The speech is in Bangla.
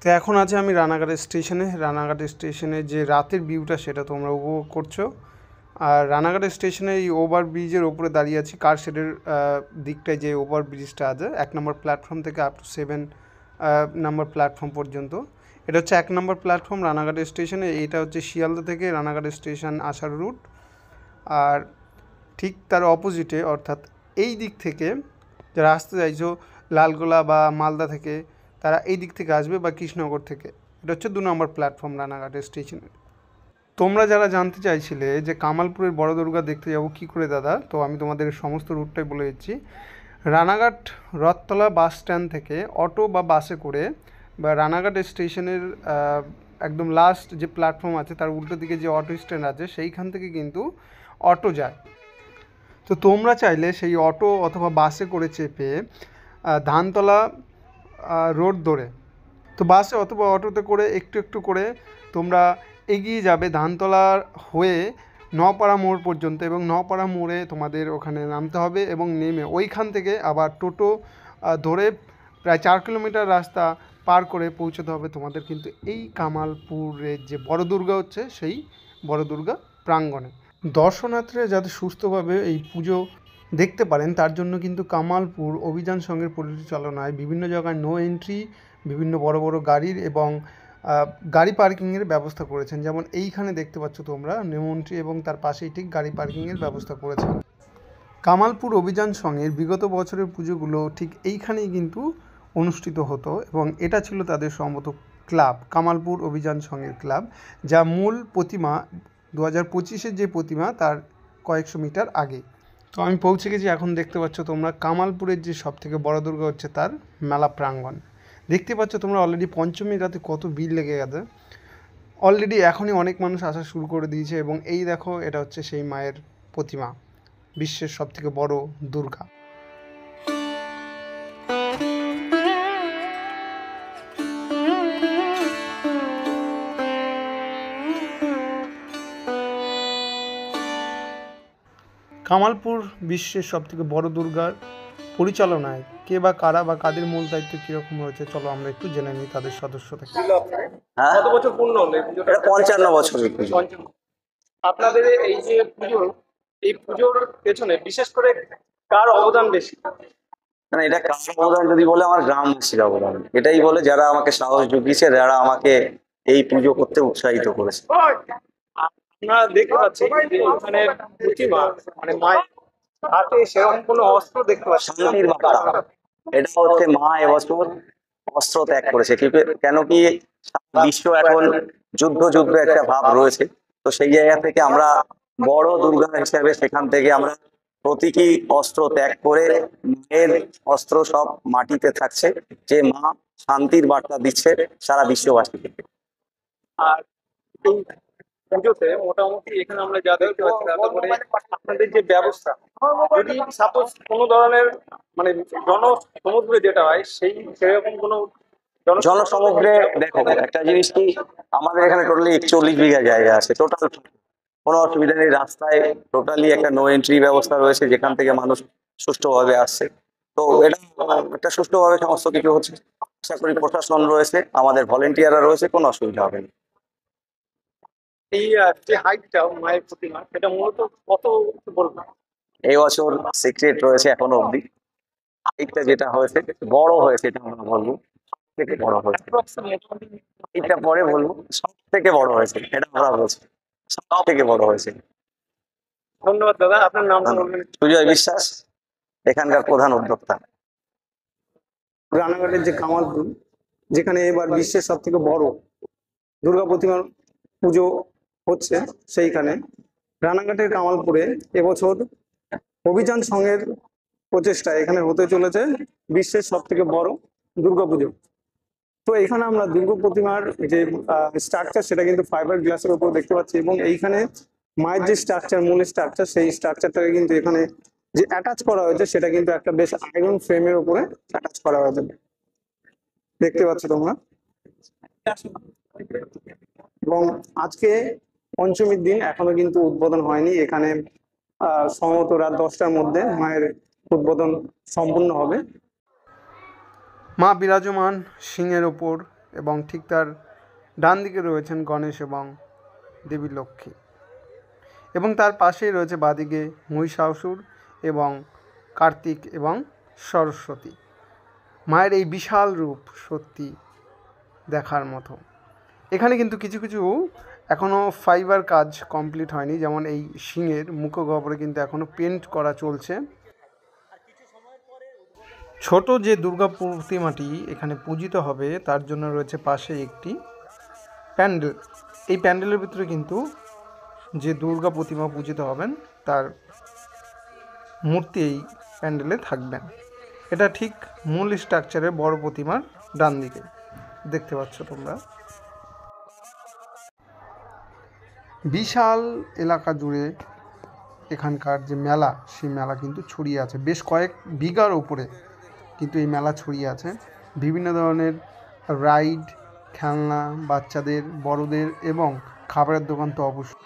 তো এখন আছে আমি রানাঘাট স্টেশনে যে রাতের ভিউটা সেটা তোমরা উপভোগ করছো। আর রানাঘাট স্টেশনে এই ওভার ব্রিজের ওপরে দাঁড়িয়ে আছি, কারশেডের দিকটায় যে ওভার ব্রিজটা আছে 1 নম্বর প্ল্যাটফর্ম থেকে আপ টু 7 নম্বর প্ল্যাটফর্ম পর্যন্ত। এটা হচ্ছে 1 নম্বর প্ল্যাটফর্ম রানাঘাট স্টেশনে। এইটা হচ্ছে শিয়ালদা থেকে রানাঘাট স্টেশন আসার রুট। আর ঠিক তার অপোজিটে অর্থাৎ এই দিক থেকে যারা আসতে চাইছো লালগোলা বা মালদা থেকে, তারা এই দিক থেকে আসবে, বা কৃষ্ণনগর থেকে। এটা হচ্ছে 2 নম্বর প্ল্যাটফর্ম রানাঘাট স্টেশনের। তোমরা যারা জানতে চাইছিলে যে কামালপুরের বড় দুর্গা দেখতে যাবো কী করে দাদা, তো আমি তোমাদের সমস্ত রুটটাই বলে দিচ্ছি। রানাঘাট রথতলা বাস স্ট্যান্ড থেকে অটো বা বাসে করে, বা রানাঘাট স্টেশনের একদম লাস্ট যে প্ল্যাটফর্ম আছে তার উল্টো দিকে যে অটো স্ট্যান্ড আছে সেইখান থেকে কিন্তু অটো যায়। তো তোমরা চাইলে সেই অটো অথবা বাসে করে চেপে ধানতলা রোড ধরে, তো বাসে অথবা অটোতে করে একটু একটু করে তোমরা এগিয়ে যাবে ধানতলার হয়ে নপাড়া মোড় পর্যন্ত, এবং নপাড়া মোড়ে তোমাদের ওখানে নামতে হবে এবং নেমে ওইখান থেকে আবার টোটো ধরে প্রায় 4 কিলোমিটার রাস্তা পার করে পৌঁছতে হবে তোমাদের কিন্তু এই কামালপুরের যে বড় দুর্গা হচ্ছে সেই বড় দুর্গা প্রাঙ্গণে। দর্শনার্থীরা যাতে সুস্থভাবে এই পুজো দেখতে পারেন তার জন্য কিন্তু কামালপুর অভিযান সংঘের পরিচালনায় বিভিন্ন জায়গায় নো এন্ট্রি, বিভিন্ন বড় বড় গাড়ির এবং গাড়ি পার্কিংয়ের ব্যবস্থা করেছেন। যেমন এইখানে দেখতে পাচ্ছ তোমরা নো এন্ট্রি এবং তার পাশেই ঠিক গাড়ি পার্কিংয়ের ব্যবস্থা করেছেন। কামালপুর অভিযান সংঘের বিগত বছরের পুজোগুলো ঠিক এইখানেই কিন্তু অনুষ্ঠিত হতো, এবং এটা ছিল তাদের সম্মত ক্লাব, কামালপুর অভিযান সংঘের ক্লাব, যা মূল প্রতিমা 2025-এর যে প্রতিমা তার কয়েকশো মিটার আগে। তো আমি পৌঁছে গেছি, এখন দেখতে পাচ্ছ তোমরা কামালপুরের যে সবথেকে বড় দুর্গা হচ্ছে তার মেলা প্রাঙ্গণ। দেখতে পাচ্ছ তোমরা অলরেডি পঞ্চমী রাতে কত ভিড় লেগে গেছে। অলরেডি এখনই অনেক মানুষ আসা শুরু করে দিয়েছে, এবং এই দেখো এটা হচ্ছে সেই মায়ের প্রতিমা, বিশ্বের সবথেকে বড় দুর্গা। কামালপুর বিশ্বের সবথেকে বড় দুর্গার পরিচালনায় কে বা কারা বা কাদের মূল দায়িত্ব কীরকম রয়েছে, চলো আমরা একটু জেনে নিই তাদের সদস্য থেকে। কত বছর পূর্ণ হলো এই পুজোটা? 55 বছরের পুজো। আপনাদের এই যে পুজো, এই পুজোর পেছনে বিশেষ করে কার অবদান বেশি? না, এটা কার অবদান যদি বলে আমার গ্রামবাসীর অবদান। এটাই বলে যারা আমাকে সাহস জুগিয়েছে, যারা আমাকে এই পুজো করতে উৎসাহিত করেছে। আমরা দেখতে পাচ্ছি যে ওখানে প্রতিমা মানে মায়ের হাতে সেরকম কোনো অস্ত্র দেখতে পাচ্ছি না। শান্তির বার্তা। এটা হচ্ছে মা এবছর অস্ত্র ত্যাগ করেছে। কেন কি বিশ্ব এখন যুদ্ধ যুদ্ধ একটা ভাব রয়েছে, তো সেই জায়গা থেকে আমরা বড় দুর্গা হিসাবে সেখান থেকে আমরা প্রতীকী অস্ত্র ত্যাগ করে মায়ের অস্ত্র সব মাটিতে থাকছে, যে মা শান্তির বার্তা দিচ্ছে সারা বিশ্ববাসীকে। আর এই পুজোতে মোটামুটি এখানে আমরা যা দেখতে পাচ্ছি তাতে করে আপনাদের যে ব্যবস্থা, যদি সাপোজ কোনো ধরনের মানে জনসমুদ্রে যেটা হয় সেই সেরকম কোনো জনসমুদ্রে দেখো একটা জিনিস কি, আমাদের এখানে টোটালি 41 বিঘা জায়গা আছে, টোটাল কোনো অসুবিধা নেই। রাস্তায় টোটালি একটা নো এন্ট্রি ব্যবস্থা রয়েছে, যেখান থেকে মানুষ সুষ্ঠুভাবে আসছে। তো এটা একটা সুষ্ঠুভাবে সমস্ত কিছু হচ্ছে। আশা করি প্রশাসন রয়েছে, আমাদের ভলেন্টিয়াররা রয়েছে, কোনো অসুবিধা হবে না। এই যে হাইটটা মায়ের প্রতিমা, সেটা মূলত কত বলবো? এই বছর সিক্রেট রয়েছে এখনো অবধি। হাইটটা যেটা হয়েছে বড় হয়েছে, এটা আমরা বলবো থেকে বড় হয়েছে। এটা পরে বলবো, সব থেকে বড় হয়েছে এটা আমরা বলছি, সব থেকে বড় হয়েছে। ধন্যবাদ দাদা, আপনার নামটা বলবেন? সুজয় বিশ্বাস, এখানকার প্রধান উদ্যোক্তা। রানাঘাটের যে কামালপুর, যেখানে এবার বিশ্বের সব থেকে বড় দুর্গা প্রতিমার পুজো হচ্ছে, সেইখানে রানাঘাটের কামালপুরে এবছর অভিযান সংঘের প্রচেষ্টা এখানে হতে চলেছে বিশ্বের সব থেকে বড় দুর্গাপুজো। তো এখানে আমরা দুর্গা প্রতিমার যে স্ট্রাকচার সেটা কিন্তু ফাইবার গ্লাসের উপর দেখতে পাচ্ছি, এবং এইখানে মায়ের যে স্ট্রাকচার, মূল স্ট্রাকচার, সেই স্ট্রাকচারটাকে কিন্তু এখানে যে অ্যাটাচ করা হয়েছে সেটা কিন্তু একটা বেশ আয়রন ফ্রেমের উপরে অ্যাটাচ করা হয়েছে, দেখতে পাচ্ছ তোমরা। এবং আজকে পঞ্চমীর দিন, এখনো কিন্তু উদ্বোধন হয়নি। এখানে সম্ভবত রাত 10টার মধ্যে মায়ের উদ্বোধন সম্পূর্ণ হবে। মা বিরাজমান সিংহের ওপর এবং ঠিক তার ডান দিকে রয়েছেন গণেশ এবং দেবী লক্ষ্মী, এবং তার পাশেই রয়েছে বাঁদিকে মহিষাসুর এবং কার্তিক এবং সরস্বতী। মায়ের এই বিশাল রূপ সত্যি দেখার মতো। এখানে কিন্তু কিছু কিছু এখনও ফাইবার কাজ কমপ্লিট হয়নি, যেমন এই সিংহের মুখগহ্বরে কিন্তু এখনও পেন্ট করা চলছে। ছোট যে দুর্গা প্রতিমাটি এখানে পূজিত হবে তার জন্য রয়েছে পাশে একটি প্যান্ডেল। এই প্যান্ডেলের ভিতরে কিন্তু যে দুর্গা প্রতিমা পূজিত হবেন তার মূর্তি এই প্যান্ডেলে থাকবেন। এটা ঠিক মূল স্ট্রাকচারের বড় প্রতিমার ডান দিকে দেখতে পাচ্ছ তোমরা। বিশাল এলাকা জুড়ে এখানকার যে মেলা, সেই মেলা কিন্তু ছড়িয়ে আছে, বেশ কয়েক বিঘার উপরে কিন্তু এই মেলা ছড়িয়ে আছে। বিভিন্ন ধরনের রাইড, খেলনা, বাচ্চাদের, বড়দের এবং খাবারের দোকান তো অবশ্যই।